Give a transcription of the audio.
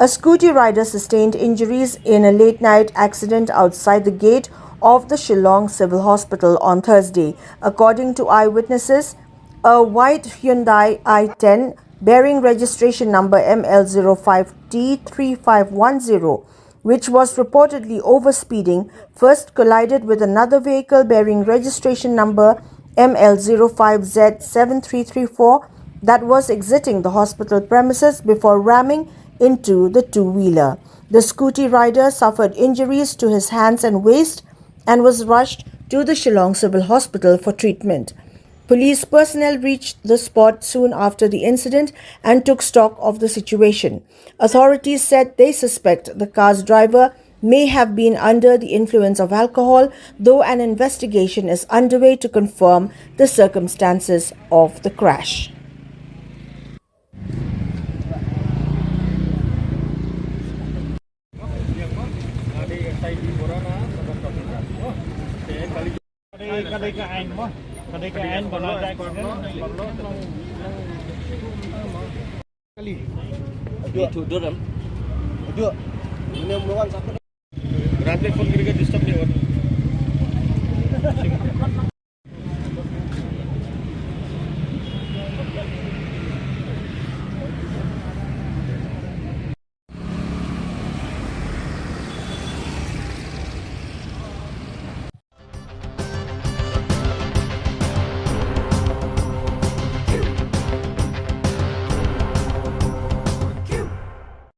A Scooty rider sustained injuries in a late-night accident outside the gate of the Shillong Civil Hospital on Thursday. According to eyewitnesses, a white Hyundai i10 bearing registration number ML05 T 3510, which was reportedly overspeeding, first collided with another vehicle bearing registration number ML05 Z 7334 that was exiting the hospital premises before ramming into the two-wheeler. The Scooty rider suffered injuries to his hands and waist and was rushed to the Shillong Civil Hospital for treatment. Police personnel reached the spot soon after the incident and took stock of the situation. Authorities said they suspect the car's driver may have been under the influence of alcohol, though an investigation is underway to confirm the circumstances of the crash. Berarti phone kiri disturb nih,